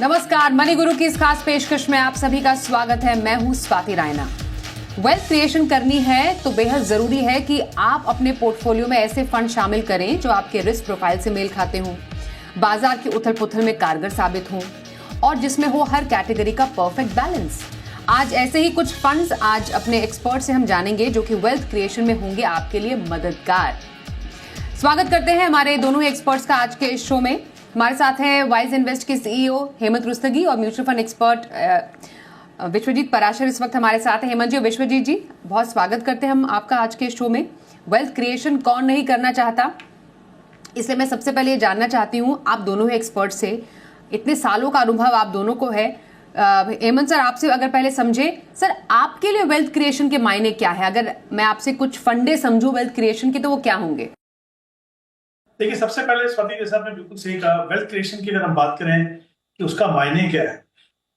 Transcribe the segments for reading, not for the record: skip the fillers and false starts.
नमस्कार, मनी गुरु की इस खास पेशकश में आप सभी का स्वागत है। मैं हूं स्वाति रायना। वेल्थ क्रिएशन करनी है तो बेहद जरूरी है कि आप अपने पोर्टफोलियो में ऐसे फंड शामिल करें जो आपके रिस्क प्रोफाइल से मेल खाते हों, बाजार की उथल पुथल में कारगर साबित हों और जिसमें हो हर कैटेगरी का परफेक्ट बैलेंस। आज ऐसे ही कुछ फंड्स आज अपने एक्सपर्ट से हम जानेंगे जो कि वेल्थ क्रिएशन में होंगे आपके लिए मददगार। स्वागत करते हैं हमारे दोनों ही एक्सपर्ट्स का आज के इस शो में। हमारे साथ हैं वाइज इन्वेस्ट के सीईओ हेमंत रुस्तगी और mutual fund expert Vishwajeet Parashar इस वक्त हमारे साथ हैं। हेमंत जी और विश्वजीत जी, बहुत स्वागत करते हैं हम आपका आज के शो में। वेल्थ क्रिएशन कौन नहीं करना चाहता, इसलिए मैं सबसे पहले ये जानना चाहती हूँ आप दोनों ही एक्सपर्ट से, इतने सालों का अनुभव आप दोनों को है। हेमंत सर, आपसे अगर पहले समझे, सर आपके लिए वेल्थ क्रिएशन के मायने क्या है? अगर मैं आपसे कुछ फंडे समझूं वेल्थ क्रिएशन के तो वो क्या होंगे? देखिए, सबसे पहले स्वाति जैसा आपने बिल्कुल सही कहा, वेल्थ क्रिएशन की अगर हम बात करें कि उसका मायने क्या है,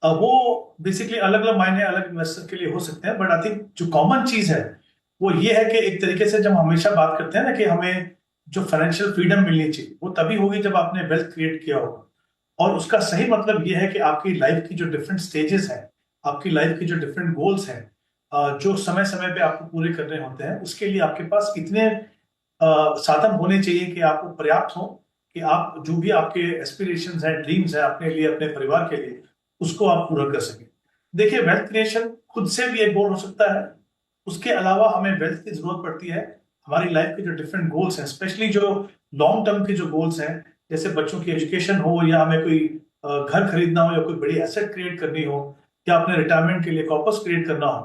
वो बेसिकली अलग अलग मायने अलग इन्वेस्टर के लिए हो सकते हैं। बट आई थिंक जो कॉमन चीज है वो ये है कि एक तरीके से जब हम हमेशा बात करते हैं ना कि हमें जो फाइनेंशियल फ्रीडम मिलनी चाहिए वो तभी होगी जब आपने वेल्थ क्रिएट किया होगा। और उसका सही मतलब ये है कि आपकी लाइफ की जो डिफरेंट स्टेजेस हैं, आपकी लाइफ की जो डिफरेंट गोल्स हैं, जो समय समय पे आपको पूरे करने होते हैं, उसके लिए आपके पास इतने साधन होने चाहिए कि आपको पर्याप्त हो कि आप जो भी आपके एस्पिरेशंस हैं, ड्रीम्स हैं अपने लिए, अपने परिवार के लिए, उसको आप पूरा कर सकें। देखिए, वेल्थ क्रिएशन खुद से भी एक गोल हो सकता है। उसके अलावा हमें वेल्थ की जरूरत पड़ती है हमारी लाइफ के जो डिफरेंट गोल्स हैं, स्पेशली जो लॉन्ग टर्म के जो गोल्स हैं, जैसे बच्चों की एजुकेशन हो या हमें कोई घर खरीदना हो या कोई बड़ी एसेट क्रिएट करनी हो या अपने रिटायरमेंट के लिए कॉर्पस क्रिएट करना हो।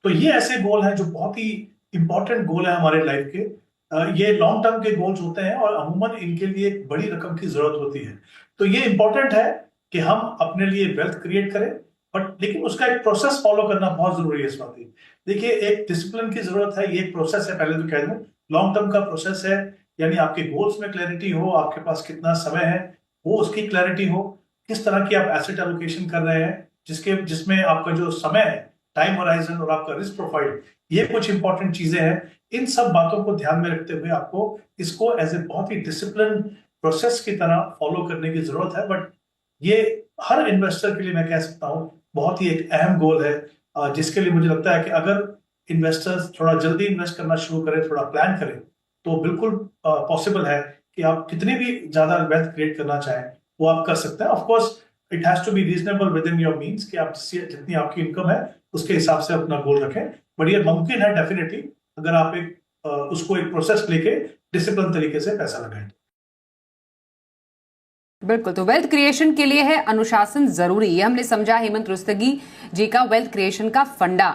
तो ये ऐसे गोल हैं जो बहुत ही इंपॉर्टेंट गोल है हमारे लाइफ के। ये लॉन्ग टर्म के गोल्स होते हैं और अमूमन इनके लिए एक बड़ी रकम की जरूरत होती है। तो ये इंपॉर्टेंट है कि हम अपने लिए वेल्थ क्रिएट करें, बट लेकिन उसका एक प्रोसेस फॉलो करना बहुत जरूरी है स्वाति। देखिए, एक डिसिप्लिन की जरूरत है, ये एक प्रोसेस है। पहले तो कह दूं, लॉन्ग टर्म का प्रोसेस है, यानी आपके गोल्स में क्लैरिटी हो, आपके पास कितना समय है वो उसकी क्लैरिटी हो, किस तरह की आप एसेट एलोकेशन कर रहे हैं, जिसमें आपका जो समय है, टाइम होराइजन और आपका रिस्क प्रोफाइल, ये कुछ इंपॉर्टेंट चीजें हैं। इन सब बातों को ध्यान में रखते हुए आपको इसको एज ए बहुत ही डिसिप्लिन प्रोसेस की तरह फॉलो करने की जरूरत है। बट ये हर इन्वेस्टर के लिए मैं कह सकता हूं बहुत ही एक अहम गोल है, जिसके लिए मुझे लगता है कि अगर इन्वेस्टर्स थोड़ा जल्दी इन्वेस्ट करना शुरू करें, थोड़ा प्लान करें, तो बिल्कुल पॉसिबल है कि आप कितनी भी ज्यादा वेल्थ क्रिएट करना चाहें वो आप कर सकते हैं। Of course it has to be reasonable within your means, कि आप जितनी आपकी इनकम है उसके हिसाब से अपना गोल रखें। बट ये मुमकिन है डेफिनेटली, अगर आप उसको एक प्रोसेस लेके डिसिप्लिन तरीके से पैसा लगाएं। बिल्कुल, तो वेल्थ क्रिएशन के लिए है अनुशासन जरूरी, ये हमने समझा हेमंत रुस्तगी जी का वेल्थ क्रिएशन का फंडा।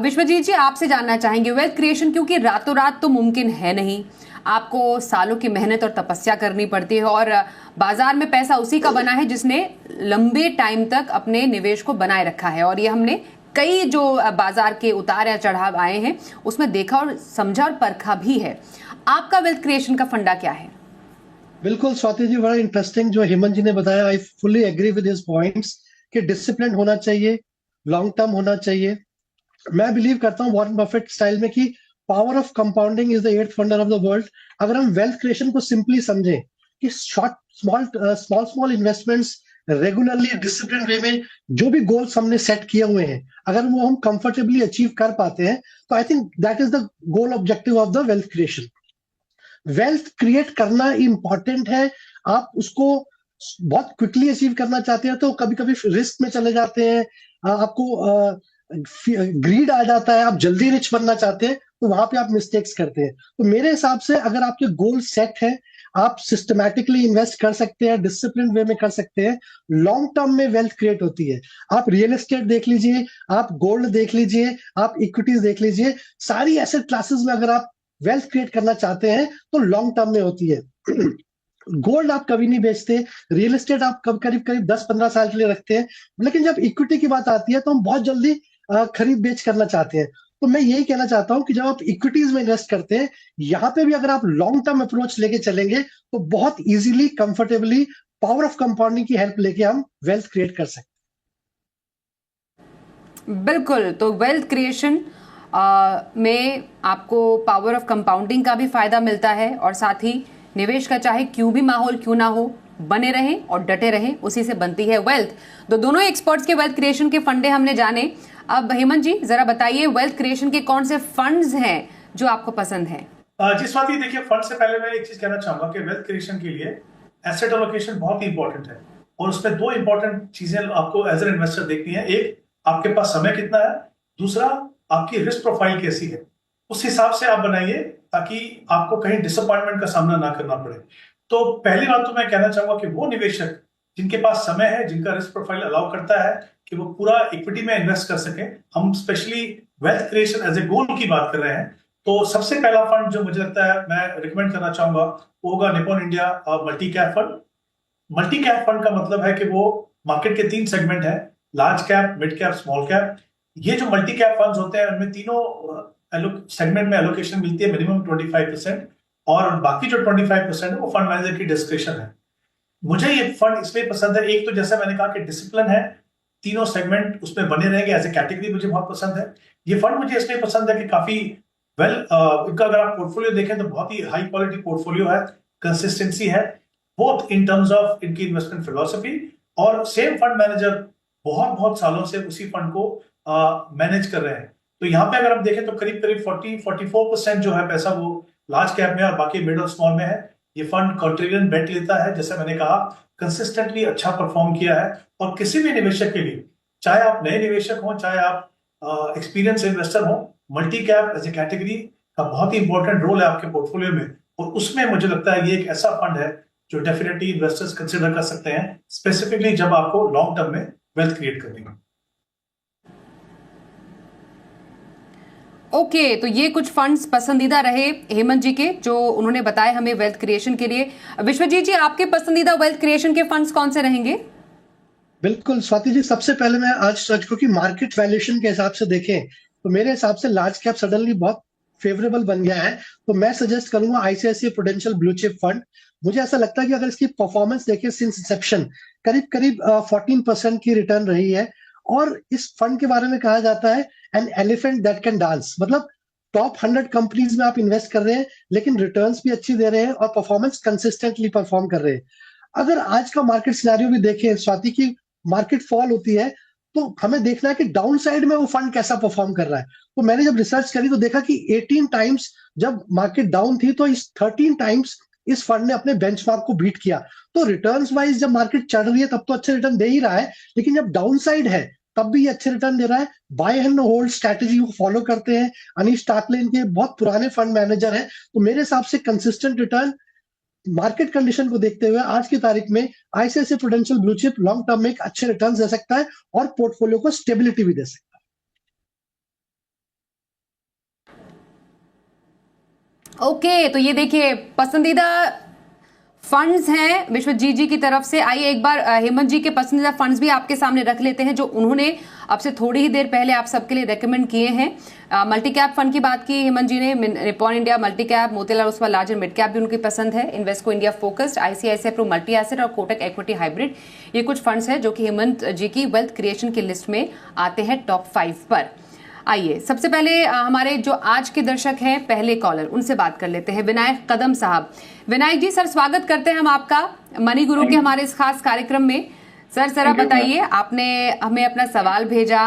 विश्वजीत जी, आपसे जानना चाहेंगे, वेल्थ क्रिएशन क्योंकि रातों रात तो मुमकिन है नहीं, आपको सालों की मेहनत और तपस्या करनी पड़ती है और बाजार में पैसा उसी का बना है जिसने लंबे टाइम तक अपने निवेश को बनाए रखा है। और ये हमने कई जो बाजार के उतार या चढ़ाव आए हैं उसमें देखा और समझा और परखा भी है। आपका वेल्थ क्रिएशन का फंडा क्या है? बिल्कुल स्वाति जी, बड़ा इंटरेस्टिंग जो हेमंत जी ने बताया। I fully agree with his points कि डिसिप्लिन होना चाहिए, लॉन्ग टर्म होना चाहिए। मैं बिलीव करता हूँ वॉरेन बफेट स्टाइल में कि power of compounding is the eighth wonder of the world. अगर हम वेल्थ क्रिएशन को सिंपली समझें कि small investments regularly discipline way में जो भी गोल्स हमने सेट किए हुए हैं, अगर वो हम कंफर्टेबली अचीव कर पाते हैं, तो I think that is the goal objective of the wealth creation. Wealth create करना इंपॉर्टेंट है। आप उसको बहुत क्विकली अचीव करना चाहते हैं तो कभी कभी रिस्क में चले जाते हैं, आपको ग्रीड आ जाता है, आप जल्दी रिच बनना चाहते हैं तो वहां पे आप मिस्टेक्स करते हैं। तो मेरे हिसाब से अगर आपके गोल सेट है, आप सिस्टमैटिकली इन्वेस्ट कर सकते हैं, डिसिप्लिन वे में कर सकते हैं, लॉन्ग टर्म में वेल्थ क्रिएट होती है। आप रियल एस्टेट देख लीजिए, आप गोल्ड देख लीजिए, आप इक्विटीज देख लीजिए, सारी एसेट क्लासेस में अगर आप वेल्थ क्रिएट करना चाहते हैं तो लॉन्ग टर्म में होती है। गोल्ड आप कभी नहीं बेचते, रियल एस्टेट आप करीब करीब 10-15 साल के लिए रखते हैं, लेकिन जब इक्विटी की बात आती है तो हम बहुत जल्दी खरीद बेच करना चाहते हैं। तो मैं यही कहना चाहता हूं कि जब आप इक्विटीज में इन्वेस्ट करते हैं, यहां पे भी अगर आप लॉन्ग टर्म अप्रोच लेके चलेंगे तो बहुत easily, comfortably, power of compounding की हेल्प लेके हम वेल्थ क्रिएट कर सकते हैं। बिल्कुल, तो वेल्थ क्रिएशन में आपको पावर ऑफ कंपाउंडिंग का भी फायदा मिलता है और साथ ही निवेश का चाहे क्यों भी माहौल क्यों ना हो, बने रहें और डटे रहें, उसी से बनती है वेल्थ। तो दोनों एक्सपर्ट्स के वेल्थ क्रिएशन के फंडे हमने जाने। अब हेमंत जी जरा बताइए, वेल्थ क्रिएशन के कौन से फंड्स हैं जो आपको पसंद हैं? जी स्वाति, देखिए फंड से पहले मैं एक चीज कहना चाहूंगा कि वेल्थ क्रिएशन के लिए एसेट एलोकेशन बहुत ही इंपॉर्टेंट है, और उसमें दो इंपॉर्टेंट चीजें आपको एज एन इन्वेस्टर देखनी है। एक, आपके पास समय कितना है, दूसरा आपकी रिस्क प्रोफाइल कैसी है। उस हिसाब से आप बनाइए ताकि आपको कहीं डिसअपॉइंटमेंट का सामना ना करना पड़े। तो पहली बात तो मैं कहना चाहूंगा कि वो निवेशक जिनके पास समय है, जिनका रिस्क प्रोफाइल अलाउ करता है कि वो पूरा इक्विटी में इन्वेस्ट कर सके, हम specially wealth creation as a goal की बात कर रहे हैं, तो सबसे पहला फंड जो मुझे लगता है मैं रिकमेंड करना चाहूंगा वो होगा Nippon India multi cap fund. Multi cap fund का मतलब है कि वो मार्केट के 3 सेगमेंट है, large cap, mid cap, small cap. ये जो मल्टी कैप फंड्स होते हैं उनमें तीनों सेगमेंट में एलोकेशन मिलती है मिनिमम 25%, और बाकी जो 25% है वो फंड मैनेजर की डिस्क्रिप्शन है। मुझे ये फंड इसलिए पसंद है, एक तो जैसे मैंने कहा कि डिसिप्लिन है, तीनों सेगमेंट उसमें बने रहेंगे, एज ए कैटेगरी मुझे बहुत पसंद है। ये फंड मुझे इसलिए पसंद है कि काफी इनका अगर आप पोर्टफोलियो देखें तो बहुत ही हाई क्वालिटी पोर्टफोलियो है, कंसिस्टेंसी है बोथ इन टर्म्स ऑफ इनकी इन्वेस्टमेंट फिलोसफी, और सेम फंड मैनेजर बहुत बहुत सालों से उसी फंड को मैनेज कर रहे हैं। तो यहाँ पे अगर हम देखें तो करीब करीब 40-44% जो है पैसा वो लार्ज कैप में और बाकी मिड और स्मॉल में है। ये फंड कॉन्ट्रेरियन बेट लेता है, जैसे मैंने कहा कंसिस्टेंटली अच्छा परफॉर्म किया है, और किसी भी निवेशक के लिए, चाहे आप नए निवेशक हो चाहे आप एक्सपीरियंस इन्वेस्टर हो, multi cap as a category का बहुत ही इंपॉर्टेंट रोल है आपके पोर्टफोलियो में। और उसमें मुझे लगता है ये एक ऐसा फंड है जो डेफिनेटली इन्वेस्टर्स कंसिडर कर सकते हैं, स्पेसिफिकली जब आपको लॉन्ग टर्म में वेल्थ क्रिएट करनी है। ओके, तो ये कुछ फंड्स पसंदीदा रहे हेमंत जी के जो उन्होंने बताया हमें वेल्थ क्रिएशन के लिए। विश्वजीत जी, आपके पसंदीदा वेल्थ क्रिएशन के फंड्स कौन से रहेंगे? बिल्कुल स्वाति जी, सबसे पहले मैं आज सच को कि मार्केट वैल्यूएशन के हिसाब से देखें तो मेरे हिसाब से लार्ज कैप सडनली बहुत फेवरेबल बन गया है, तो मैं सजेस्ट करूंगा ICICI prudential blue chip fund. मुझे ऐसा लगता है कि अगर इसकी परफॉर्मेंस देखें सिंस इंसेप्शन करीब करीब 14% की रिटर्न रही है, और इस फंड के बारे में कहा जाता है an elephant that can dance, मतलब टॉप 100 कंपनीज में आप इन्वेस्ट कर रहे हैं लेकिन रिटर्न्स भी अच्छी दे रहे हैं और परफॉर्मेंस कंसिस्टेंटली परफॉर्म कर रहे हैं। अगर आज का मार्केट सिनेरियो भी देखें स्वाति की, मार्केट फॉल होती है तो हमें देखना है कि डाउन साइड में वो फंड कैसा परफॉर्म कर रहा है। तो मैंने जब रिसर्च करी तो देखा कि 18 टाइम्स जब मार्केट डाउन थी तो इस 13 टाइम्स इस फंड ने अपने बेंचमार्क को बीट किया। तो रिटर्न्स वाइज जब मार्केट चढ़ रही है तब तो अच्छे रिटर्न दे ही रहा है, लेकिन जब डाउन साइड है तब भी ये अच्छे रिटर्न दे रहा है। बाय एंड होल्ड स्ट्रैटेजी को फॉलो करते हैं। अनीश टाकले इनके बहुत पुराने फंड मैनेजर हैं, तो मेरे हिसाब से कंसिस्टेंट रिटर्न मार्केट कंडीशन को देखते हुए आज की तारीख में ICICI prudential blue chip long term में एक अच्छे रिटर्न दे सकता है और पोर्टफोलियो को स्टेबिलिटी भी दे सकता है। ओके, तो ये देखिए पसंदीदा फंड्स हैं विश्वजीत जी की तरफ से। आइए एक बार हेमंत जी के पसंदीदा फंड्स भी आपके सामने रख लेते हैं जो उन्होंने अब से थोड़ी ही देर पहले आप सबके लिए रेकमेंड किए हैं। मल्टी कैप फंड की बात की हेमंत जी ने, Nippon India multi cap, Motilal Oswal large and mid cap भी उनकी पसंद है, Invesco India focused, ICICI pro multi asset और कोटक इक्विटी हाइब्रिड। ये कुछ फंड्स हैं जो कि हेमंत जी की वेल्थ क्रिएशन की लिस्ट में आते हैं टॉप 5 पर। आइए सबसे पहले हमारे जो आज के दर्शक हैं, पहले कॉलर, उनसे बात कर लेते हैं। विनायक कदम साहब। विनायक जी सर, स्वागत करते हैं हम आपका मनी गुरु के हमारे इस खास कार्यक्रम में। सर जरा बताइए, आपने हमें अपना सवाल भेजा,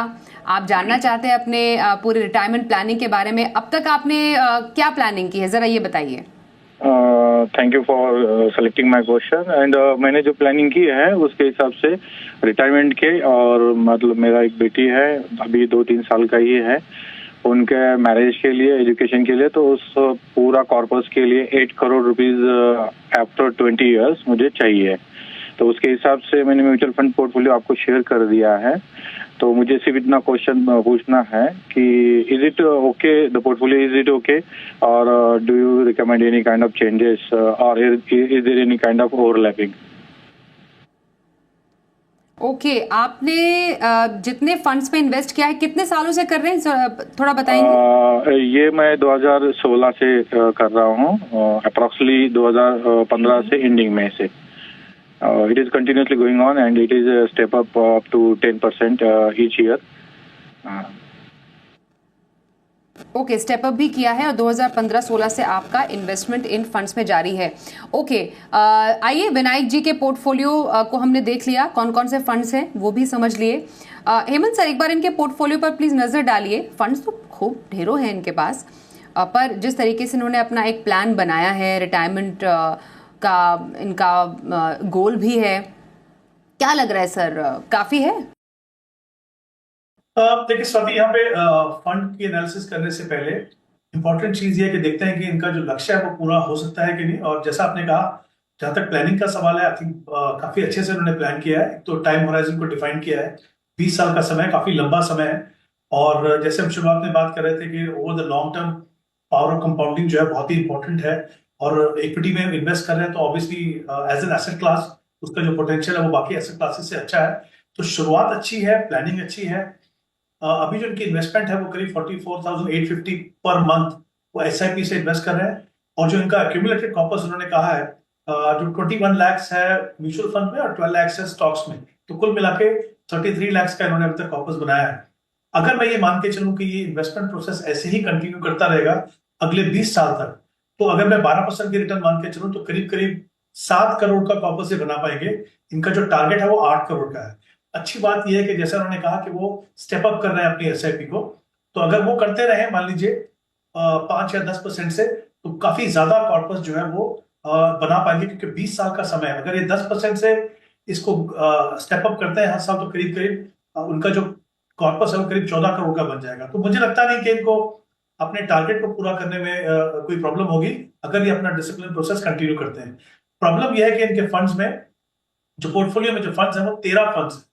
आप जानना चाहते हैं अपने पूरे रिटायरमेंट प्लानिंग के बारे में। अब तक आपने क्या प्लानिंग की है, जरा ये बताइए। Thank you for selecting my question and मैंने जो प्लानिंग की है उसके हिसाब से रिटायरमेंट के, और मतलब मेरा एक बेटी है अभी 2-3 साल का ही है, उनके मैरिज के लिए, एजुकेशन के लिए, तो उस पूरा कॉर्पस के लिए 8 करोड़ रुपीज आफ्टर 20 इयर्स मुझे चाहिए। तो उसके हिसाब से मैंने म्यूचुअल फंड पोर्टफोलियो आपको शेयर कर दिया है। तो मुझे सिर्फ इतना क्वेश्चन पूछना है कि is it okay, the portfolio is it okay, और do you recommend any kind of changes और is there any kind of overlapping? Okay, आपने जितने फंड्स में इन्वेस्ट किया है कितने सालों से कर रहे हैं, थोड़ा बताएंगे? ये मैं 2016 से कर रहा हूँ, अप्रोक्सीमेटली 2015 से एंडिंग में से। It is continuously going on and it is a step up to 10% each year. Okay, step up भी किया है और 2015-16 से आपका इन्वेस्टमेंट इन फंड्स में जारी है। ओके, आइए विनायक जी के पोर्टफोलियो को हमने देख लिया, कौन कौन से फंड्स हैं वो भी समझ लिए। हेमंत सर, एक बार इनके पोर्टफोलियो पर प्लीज नजर डालिए। फंड्स तो खूब ढेरों हैं इनके पास, पर जिस तरीके से इन्होंने अपना एक प्लान बनाया है, रिटायरमेंट का इनका गोल भी है, क्या लग रहा है सर, काफी है? देखिए स्वाति, यहाँ पे फंड की एनालिसिस करने से पहले इंपॉर्टेंट चीज ये है कि देखते हैं कि इनका जो लक्ष्य है वो पूरा हो सकता है कि नहीं। और जैसा आपने कहा, जहां तक प्लानिंग का सवाल है, आई थिंक काफी अच्छे से उन्होंने प्लान किया है। तो टाइम होराइजन को डिफाइन किया है, 20 साल का समय, काफी लंबा समय है। और जैसे हम शुरुआत में बात कर रहे थे कि over the long term power of compounding जो है बहुत ही इंपॉर्टेंट है। और इक्विटी में इन्वेस्ट कर रहे हैं तो obviously as an asset class उसका जो पोटेंशियल है वो बाकी एसेट क्लासेस से अच्छा है। तो शुरुआत अच्छी है, प्लानिंग अच्छी है। अभी जो इनकी इन्वेस्टमेंट है वो करीब 44,850 पर मंथ वो SIP से इन्वेस्ट कर रहे हैं। और जो इनका एक्यूमुलेटेड कॉर्पस उन्होंने कहा है, जो 21 लाख है म्यूचुअल फंड में और 12 लाख है स्टॉक्स में, तो कुल मिला के 33 लाख का इन्होंने अभी तक कॉर्पस बनाया है। अगर मैं ये मान के चलूं कि ये इन्वेस्टमेंट प्रोसेस ऐसे ही कंटिन्यू करता रहेगा अगले 20 साल तक, तो अगर मैं 12% की रिटर्न मान के चलूं तो करीब करीब 7 करोड़ का कॉर्पस ये बना पाएंगे। इनका जो टारगेट है वो 8 करोड़ का है। अच्छी बात यह है कि जैसा उन्होंने कहा कि वो स्टेप अप कर रहे हैं अपनी SIP को, तो अगर वो करते रहे मान लीजिए 5 या 10% से, तो काफी ज्यादा कॉर्पस जो है वो बना पाएंगे। क्योंकि 20 साल का समय है, अगर ये 10% से इसको स्टेप अप करते हैं हर साल, तो करीब करीब उनका जो कॉर्पस है वो करीब 14 करोड़ का बन जाएगा। तो मुझे लगता नहीं कि इनको अपने टारगेट को पूरा करने में कोई प्रॉब्लम होगी अगर ये अपना डिसिप्लिन प्रोसेस कंटिन्यू करते हैं। प्रॉब्लम यह है कि इनके फंड्स में, जो पोर्टफोलियो में जो फंड्स हैं वो 13 फंड्स हैं।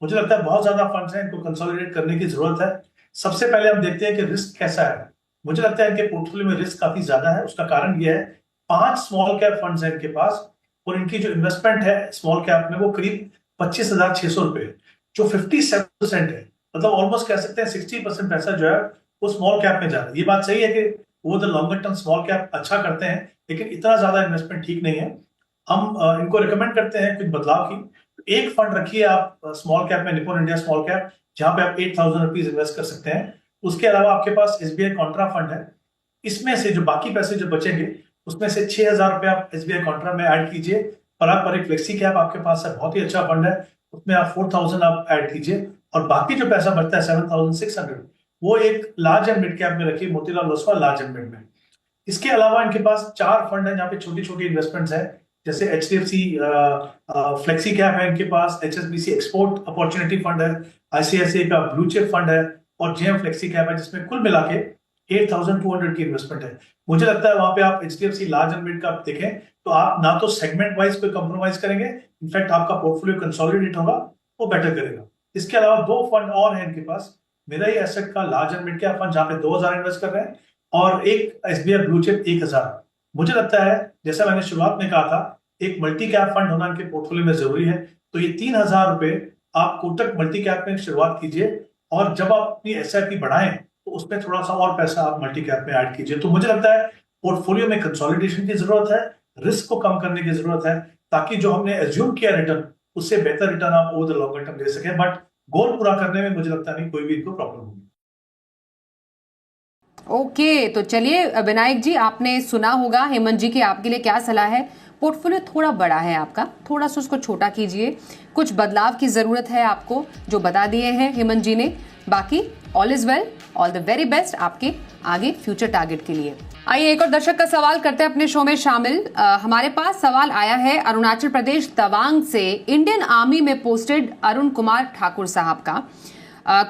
मुझे लगता है बहुत ज्यादा फंड्स हैं, इनको कंसोलिडेट करने की जरूरत है। सबसे पहले हम देखते हैं कि रिस्क कैसा है। मुझे लगता है इनके पोर्टफोलियो में रिस्क काफी ज्यादा है। उसका कारण यह है, 5 स्मॉल कैप फंड्स हैं इनके पास, और इनकी जो इन्वेस्टमेंट है स्मॉल कैप में वो करीब 25,600 रुपए, जो 57% है। मतलब ऑलमोस्ट कह सकते हैं 60% पैसा जो है वो स्मॉल कैप में जा रहा है। ये बात सही है कि वो the longer term small cap अच्छा करते हैं, लेकिन इतना ज्यादा इन्वेस्टमेंट ठीक नहीं है। हम इनको रिकमेंड करते हैं कुछ बदलाव की। एक फंड रखिए आप स्मॉल कैप में, निप्पॉन इंडिया स्मॉल कैप, जहां पे आप 8,000 रुपीज इन्वेस्ट कर सकते हैं। उसके अलावा आपके पास SBI कॉन्ट्रा फंड है, इसमें से जो बाकी पैसे जो बचेंगे उसमें से 6,000 रुपए आप SBI कॉन्ट्रा में ऐड कीजिए। पराग फ्लेक्सी कैप आपके पास है, बहुत ही अच्छा फंड है, उसमें आप 4,000 आप ऐड कीजिए। और बाकी जो पैसा बचता है 7,600, वो एक लार्ज एंड मिड कैप में रखिए, Motilal Oswal large and mid में। इसके अलावा इनके पास 4 फंड है जहाँ पे छोटी छोटी इन्वेस्टमेंट्स है, जैसे HDFC फ्लेक्सी कैप है इनके पास, HSBC एक्सपोर्ट अपॉर्चुनिटी फंड है, ICICI का ब्लू चिप फंड है, और JM फ्लेक्सी कैप है, जिसमें कुल मिला के 8,200 की इन्वेस्टमेंट है। मुझे लगता है वहां पे आप HDFC लार्ज एंड मिड का देखें तो आप ना तो सेगमेंट वाइज कोई कंप्रोमाइज करेंगे, इनफैक्ट आपका पोर्टफोलियो कंसोलिडेट होगा, वो बेटर करेगा। इसके अलावा 2 फंड और है इनके पास, मेरा ही एसेट का large and mid cap fund जहां पे 2,000 इन्वेस्ट कर रहे हैं, और एक SBI ब्लू चिप 1,000। मुझे लगता है जैसा मैंने शुरुआत में कहा था, एक मल्टी कैप फंड होना इनके पोर्टफोलियो में जरूरी है। तो ये 3,000 रुपए आप कोटक मल्टी कैप में शुरुआत कीजिए, और जब आप अपनी SIP बढ़ाएं तो उसमें थोड़ा सा और पैसा आप मल्टी कैप में ऐड कीजिए। तो मुझे लगता है पोर्टफोलियो में कंसोलिडेशन की जरूरत है, रिस्क को कम करने की जरूरत है, ताकि जो हमने एज्यूम किया रिटर्न, उससे बेहतर रिटर्न आप ओवर द लॉन्गर टर्म दे सकें। बट गोल पूरा करने में मुझे लगता नहीं कोई भी इनको प्रॉब्लम होगी। ओके, तो चलिए विनायक जी, आपने सुना होगा हेमंत जी की आपके लिए क्या सलाह है। पोर्टफोलियो थोड़ा बड़ा है आपका, थोड़ा सा उसको छोटा कीजिए, कुछ बदलाव की जरूरत है आपको, जो बता दिए हैं हेमंत जी ने। बाकी all is well, all the very best आपके आगे फ्यूचर टारगेट के लिए। आइए एक और दर्शक का सवाल करते हैं अपने शो में शामिल। हमारे पास सवाल आया है अरुणाचल प्रदेश तवांग से इंडियन आर्मी में पोस्टेड अरुण कुमार ठाकुर साहब का।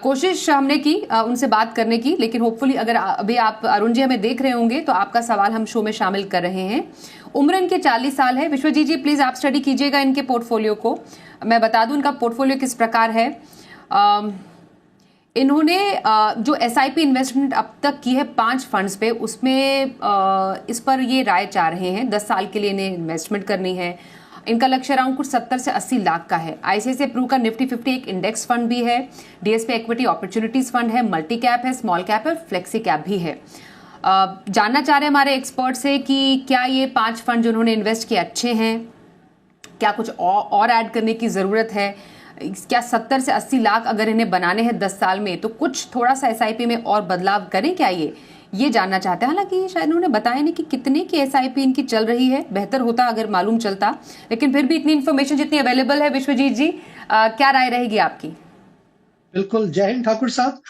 कोशिश हमने की उनसे बात करने की, लेकिन होपफुली अगर अभी आप अरुण जी हमें देख रहे होंगे तो आपका सवाल हम शो में शामिल कर रहे हैं। उम्र इनके 40 साल है। विश्वजीत जी प्लीज आप स्टडी कीजिएगा इनके पोर्टफोलियो को। मैं बता दूं इनका पोर्टफोलियो किस प्रकार है। इन्होंने जो SIP इन्वेस्टमेंट अब तक की है 5 फंड्स पे, उसमें इस पर ये राय चाह रहे हैं 10 साल के लिए इन्हें इन्वेस्टमेंट करनी है। इनका लक्ष्य अराउंड कुछ 70 से 80 लाख का है। ICICI प्रू का निफ्टी 50 एक इंडेक्स फंड भी है, DSP इक्विटी अपॉर्चुनिटीज फंड है, मल्टी कैप है, स्मॉल कैप है, फ्लेक्सी कैप भी है। जानना चाह रहे हैं हमारे एक्सपर्ट से कि क्या ये 5 फंड जो उन्होंने इन्वेस्ट किए अच्छे हैं, क्या कुछ और ऐड करने की जरूरत है, क्या 70 से 80 लाख अगर इन्हें बनाने हैं 10 साल में, तो कुछ थोड़ा सा एसआईपी में और बदलाव करें क्या, ये जानना चाहते हैं। हालांकि शायद उन्होंने बताया नहीं कि कितने की एसआईपी इनकी चल रही है, बेहतर होता अगर मालूम चलता, लेकिन फिर भी इतनी इन्फॉर्मेशन जितनी अवेलेबल है, विश्वजीत जी क्या राय रहेगी आपकी? बिल्कुल, जय हिंद ठाकुर साहब।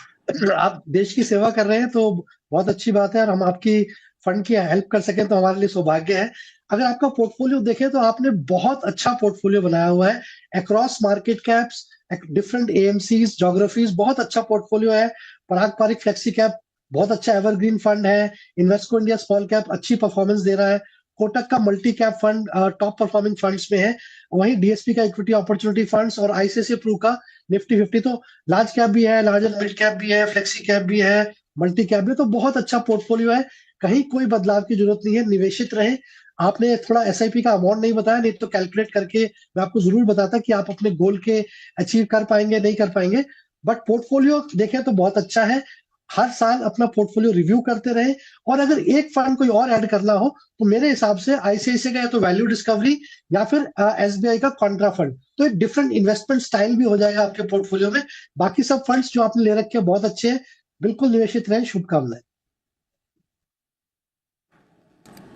आप देश की सेवा कर रहे हैं तो बहुत अच्छी बात है, और हम आपकी फंड की हेल्प कर सकें तो हमारे लिए सौभाग्य है। अगर आपका पोर्टफोलियो देखें तो आपने बहुत अच्छा पोर्टफोलियो बनाया हुआ है, across market caps, different AMCs, geographies, बहुत अच्छा पोर्टफोलियो है। पारंपरिक फ्लेक्सी कैप बहुत अच्छा एवरग्रीन फंड है। इन्वेस्को इंडिया स्मॉल कैप अच्छी परफॉर्मेंस दे रहा है। कोटक का multi cap fund top performing funds में है। वहीं डीएसपी का इक्विटी अपॉर्चुनिटी फंड्स और आईसीआईसीआई प्रू का निफ्टी 50 तो लार्ज कैप भी है, लार्ज एंड मिड कैप भी है, फ्लेक्सी कैप भी है, मल्टी कैप भी, तो बहुत अच्छा पोर्टफोलियो है। कहीं कोई बदलाव की जरूरत नहीं है, निवेशित रहे। आपने थोड़ा एसआईपी का अमाउंट नहीं बताया, नहीं तो कैलकुलेट करके मैं आपको जरूर बताता कि आप अपने गोल के अचीव कर पाएंगे नहीं कर पाएंगे। बट पोर्टफोलियो देखें तो बहुत अच्छा है। हर साल अपना पोर्टफोलियो रिव्यू करते रहे, और अगर एक फंड कोई और ऐड करना हो तो मेरे हिसाब से आईसीआईसीआई का या तो वैल्यू डिस्कवरी या फिर एसबीआई का कॉन्ट्रा फंड, तो एक डिफरेंट इन्वेस्टमेंट स्टाइल भी हो जाएगा आपके पोर्टफोलियो में। बाकी सब फंड्स जो आपने ले रखे हैं बहुत अच्छे हैं, बिल्कुल निवेशित रहे। शुभकामनाएं।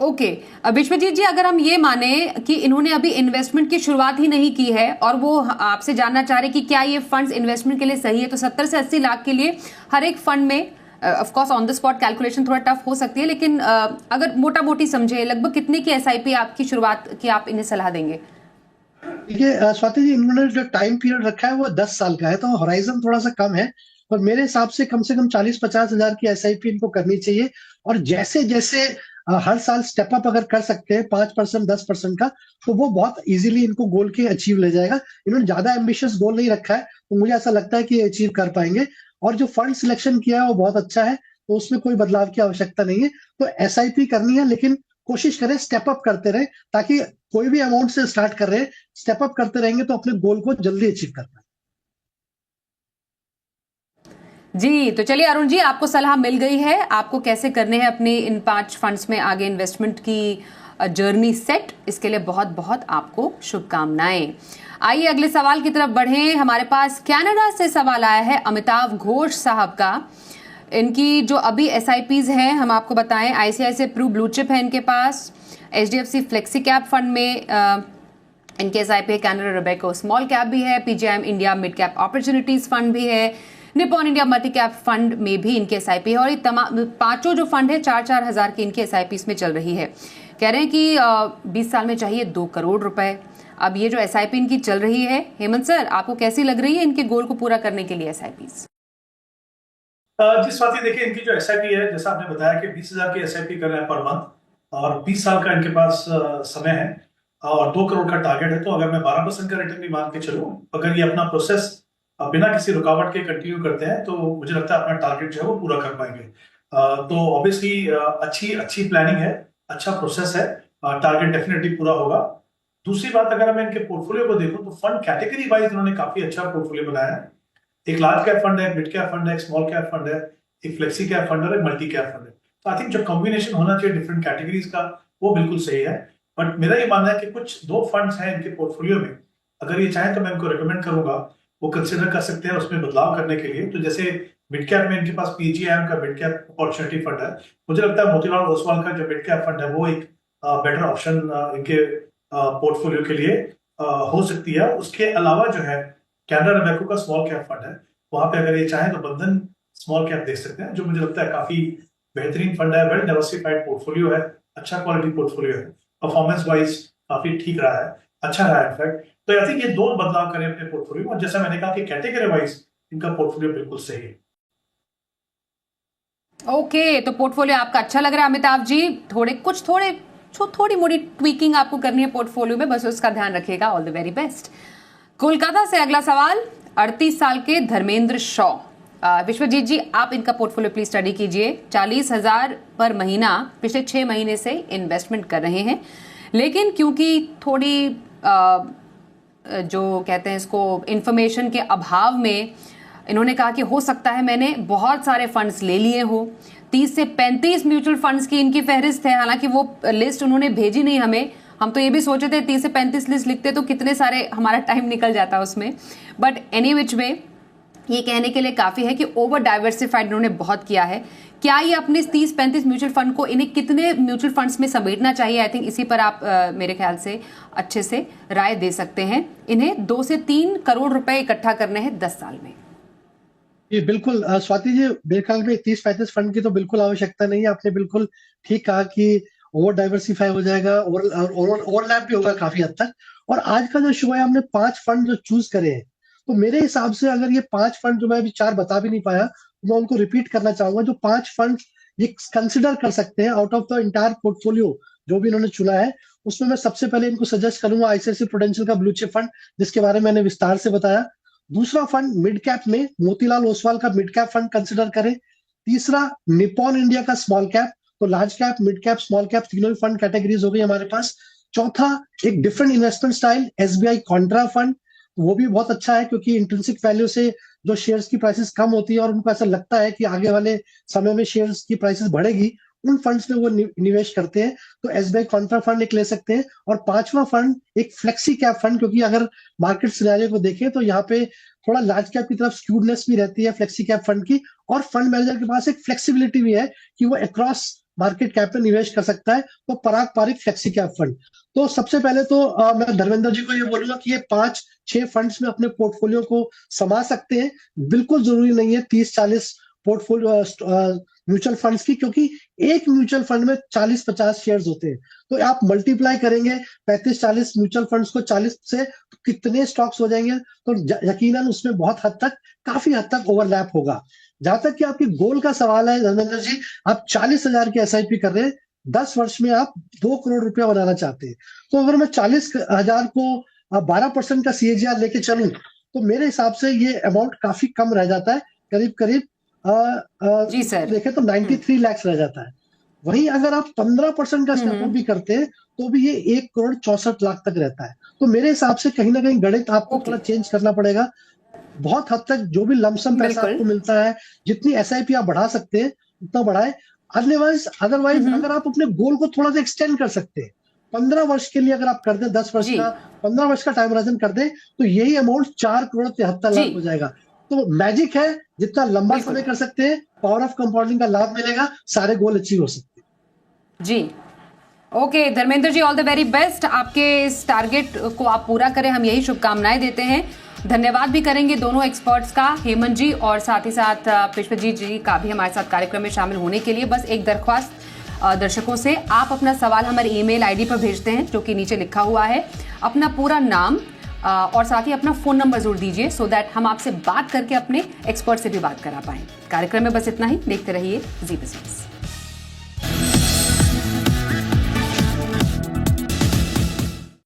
ओके विश्वजीत जी, अगर हम ये माने कि इन्होंने अभी इन्वेस्टमेंट की शुरुआत ही नहीं की है और वो आपसे जानना चाह रहे कि क्या ये फंड्स इन्वेस्टमेंट के लिए सही है, तो 70 से 80 लाख के लिए हर एक फंड में of course on the spot calculation थोड़ा टफ हो सकती है, लेकिन अगर मोटा मोटी समझे लगभग कितने की एसआईपी आपकी शुरुआत की आप इन्हें सलाह देंगे? देखिए स्वाति जी, इन्होंने जो टाइम पीरियड रखा है वो 10 साल का है, तो हॉराइजन थोड़ा सा कम है, पर मेरे हिसाब से कम 40-50 हजार की एसआईपी इनको करनी चाहिए। और जैसे जैसे हर साल स्टेप अप अगर कर सकते हैं 5% 10% का, तो वो बहुत इजीली इनको गोल के अचीव ले जाएगा। इन्होंने ज्यादा एम्बिशियस गोल नहीं रखा है, तो मुझे ऐसा लगता है कि अचीव कर पाएंगे। और जो फंड सिलेक्शन किया है वो बहुत अच्छा है, तो उसमें कोई बदलाव की आवश्यकता नहीं है। तो एसआईपी करनी है, लेकिन कोशिश करें स्टेप अप करते रहे, ताकि कोई भी अमाउंट से स्टार्ट कर रहे हैं, स्टेप अप करते रहेंगे तो अपने गोल को जल्दी अचीव कर पाएंगे। जी तो चलिए अरुण जी, आपको सलाह मिल गई है, आपको कैसे करने हैं अपने इन 5 फंड्स में आगे इन्वेस्टमेंट की जर्नी सेट। इसके लिए बहुत बहुत आपको शुभकामनाएं। आइए अगले सवाल की तरफ बढ़ें। हमारे पास कनाडा से सवाल आया है अमिताभ घोष साहब का। इनकी जो अभी एसआईपीज हैं हम आपको बताएं, आईसीआईसीआई प्रू ब्लू चिप है इनके पास, एचडीएफसी फ्लेक्सी कैप फंड में इनके एसआईपी है, कैनरा रोबेको स्मॉल कैप भी है, PGIM India mid cap opportunities fund भी है, Nippon India multi cap fund में भी इनके एसआईपी है, और ये तमाम 5 जो फंड है 4-4 हजार की इनके एसआईपीज में चल रही है। कह रहे हैं कि 20 साल में चाहिए 2 करोड़ रुपए। अब ये जो एसआईपी इनकी चल रही है, हेमंत सर आपको कैसी लग रही है इनके गोल को पूरा करने के लिए एसआईपीज? जी स्वाति, देखिए इनकी जो एसआईपी है, जैसा आपने बताया कि 20,000 की एसआईपी कर रहे हैं पर मंथ, और 20 साल का इनके पास समय है, और 2 करोड़ का टारगेट है। तो अगर मैं 12% का रिटर्न भी मान के चलूं, अगर ये अपना प्रोसेस बिना किसी रुकावट के कंटिन्यू करते हैं, तो मुझे लगता है अपना टारगेट जो है वो पूरा कर पाएंगे। तो ऑब्वियसली अच्छी प्लानिंग है, अच्छा प्रोसेस है, टारगेट डेफिनेटली पूरा होगा। दूसरी बात, अगर मैं इनके पोर्टफोलियो को देखूं तो फंड कैटेगरी वाइज इन्होंने काफी अच्छा पोर्टफोलियो बनाया है। एक लार्ज कैप फंड है, एक मिड कैप फंड है, एक स्मॉल कैप फंड है, एक फ्लेक्सी कैप फंड है और एक मल्टी कैप फंड है। तो आई थिंक जो कॉम्बिनेशन होना चाहिए डिफरेंट कैटेगरीज का, वो बिल्कुल सही है। बट मेरा ये मानना है कि कुछ 2 फंड्स हैं इनके पोर्टफोलियो में, अगर ये चाहें तो मैं इनको रिकमेंड करूंगा, वो कंसिडर कर सकते हैं उसमें बदलाव करने के लिए। तो जैसे मिड कैप में इनके पास पीजीआईएम का मिड कैप अपॉर्चुनिटी फंड है। मुझे लगता है मोतीलाल ओसवाल का जो मिड कैप फंड है वो एक बेटर ऑप्शन इनके पोर्टफोलियो के लिए हो सकती है। उसके अलावा जो है कैनरा रोबेको का स्मॉल कैप फंड है, वहां पे अगर ये चाहें तो बंधन स्मॉल कैप देख सकते हैं, जो मुझे लगता है काफी बेहतरीन फंड है, वेल डाइवर्सिफाइड पोर्टफोलियो है, अच्छा क्वालिटी पोर्टफोलियो है, परफॉर्मेंस वाइज काफी ठीक रहा है, अच्छा रहा है इनफैक्ट। तो आई थिंक ये 2 बदलाव करें अपने पोर्टफोलियो, और जैसा मैंने कहा कि कैटेगरी वाइज इनका पोर्टफोलियो बिल्कुल सही है। ओके तो पोर्टफोलियो आपका अच्छा लग रहा है अमिताभ जी। थोड़ी मोड़ी ट्वीकिंग आपको करनी है पोर्टफोलियो में, बस उसका ध्यान रखिएगा। All the very best. Kolkata से अगला सवाल 38 साल के धर्मेंद्र शॉ। विश्वजीत जी आप इनका पोर्टफोलियो प्लीज स्टडी कीजिए। 40,000 पर महीना पिछले 6 महीने से इन्वेस्टमेंट कर रहे हैं, लेकिन क्योंकि थोड़ी जो कहते हैं इसको इंफॉर्मेशन के अभाव में इन्होंने कहा कि हो सकता है मैंने बहुत सारे फंड्स ले लिए हो। 30 से 35 म्यूचुअल फंड्स की इनकी फहरिस्त है, हालांकि वो लिस्ट उन्होंने भेजी नहीं हमें, हम तो ये भी सोचे थे 30 से 35 लिस्ट लिखते तो कितने सारे हमारा टाइम निकल जाता उसमें, बट एनी विच वे ये कहने के लिए काफी है कि ओवर डाइवर्सिफाइड इन्होंने बहुत किया है। क्या ये अपने 30-35 म्यूचुअल फंड को इन्हें कितने म्यूचुअल फंड्स में समेटना चाहिए? आई थिंक इसी पर आप मेरे ख्याल से अच्छे से राय दे सकते हैं। इन्हें 2 से 3 करोड़ रुपए इकट्ठा करने हैं 10 साल में। ये बिल्कुल स्वाति जी, मेरे ख्याल में 30-35 फंड की तो बिल्कुल आवश्यकता नहीं है। आपने बिल्कुल ठीक कहा कि ओवर डाइवर्सिफाई हो जाएगा, ओवरलैप भी होगा काफी हद तक। और आज का जो शो है, हमने 5 फंड जो चूज करे हैं, तो मेरे हिसाब से अगर ये 5 फंड जो मैं अभी 4 बता भी नहीं पाया, तो मैं उनको रिपीट करना चाहूंगा। जो 5 फंड ये कंसिडर कर सकते हैं out of the entire portfolio जो भी इन्होंने चुना है, उसमें मैं सबसे पहले इनको सजेस्ट करूंगा आईसीआईसीआई प्रूडेंशियल का ब्लू चिप फंड, जिसके बारे में मैंने विस्तार से बताया। दूसरा फंड मिड कैप में मोतीलाल ओसवाल का मिड कैप फंड कंसिडर करें। तीसरा निप्पॉन इंडिया का स्मॉल कैप। तो large cap, mid cap, small cap तीनों ही फंड कैटेगरीज हो गई हमारे पास। चौथा एक different investment style SBI Contra fund, वो भी बहुत अच्छा है क्योंकि इंट्रिंसिक वैल्यू से जो शेयर्स की प्राइसेस कम होती है और उनको ऐसा लगता है कि आगे वाले समय में शेयर्स की प्राइसेस बढ़ेगी, उन फंड्स में वो निवेश करते हैं। तो एसबीआई कॉन्ट्रा फंड एक ले सकते हैं। और 5वां फंड एक फ्लेक्सी कैप फंड, क्योंकि अगर मार्केट सिनेरियो को देखें तो यहाँ पे थोड़ा लार्ज कैप की तरफ स्क्यूडनेस भी रहती है फ्लेक्सी कैप फंड की, और फंड मैनेजर के पास एक फ्लेक्सिबिलिटी भी है कि वो अक्रॉस मार्केट कैप में निवेश कर सकता है। तो पराग पारिक फ्लेक्सी कैप फंड। तो सबसे पहले तो मैं धर्मेंद्र जी को ये बोलूंगा कि ये 5-6 फंड्स में अपने पोर्टफोलियो को समा सकते हैं। बिल्कुल जरूरी नहीं है 30-40 पोर्टफोलियो म्यूचुअल फंड्स की, क्योंकि एक म्यूचुअल फंड में 40-50 शेयर्स होते हैं। तो आप मल्टीप्लाई करेंगे 35-40 म्यूचुअल फंड्स को 40 से, तो कितने स्टॉक्स हो जाएंगे? तो यकीनन उसमें बहुत हद तक, काफी हद तक ओवरलैप होगा। जहां तक कि आपकी गोल का सवाल है धर्मेंद्र जी, आप 40,000 की एसआईपी कर रहे हैं, 10 वर्ष में आप 2 करोड़ रुपया बनाना चाहते हैं। तो अगर मैं 40,000 को 12% का सीएजीआर लेके चलूं, तो मेरे हिसाब से ये अमाउंट काफी कम रह जाता है। करीब जी सर, देखें तो 93 लाख रह जाता है। वहीं अगर आप 15% का स्टेप अप भी करते हैं तो भी ये 1 करोड़ 64 लाख तक रहता है। तो मेरे हिसाब से कहीं ना कहीं गणित आपको थोड़ा चेंज करना पड़ेगा। बहुत हद तक जो भी लमसम पैसा आपको मिलता है, जितनी एसआईपी आप बढ़ा सकते हैं उतना बढ़ाएं। अदरवाइज अगर आप अपने गोल को थोड़ा सा एक्सटेंड कर सकते हैं, 15 वर्ष के लिए अगर आप कर दें, 10 वर्ष का 15 वर्ष का टाइम होराइजन कर दें, तो यही अमाउंट 4 करोड़ 73 लाख हो जाएगा। तो मैजिक है, जितना लंबा समय कर सकते हैं, पावर ऑफ कंपाउंडिंग का लाभ मिलेगा, सारे गोल अचीव हो सकते हैं। जी okay Dharmendra ji, all the very best. आपके इस टारगेट को आप पूरा करें, हम यही शुभकामनाएं देते हैं। धन्यवाद भी करेंगे दोनों एक्सपर्ट्स का, हेमंत जी और साथ ही साथ पुष्पजीत जी का भी हमारे साथ कार्यक्रम में शामिल होने के लिए। बस एक दरख्वास्त दर्शकों से, आप अपना सवाल हमारे ईमेल आईडी पर भेजते हैं जो कि नीचे लिखा हुआ है। अपना पूरा नाम और साथ ही अपना फोन नंबर जरूर दीजिए, सो दैट हम आपसे बात करके अपने एक्सपर्ट से भी बात करा पाएं। कार्यक्रम में बस इतना ही। देखते रहिए जी बिजनेस।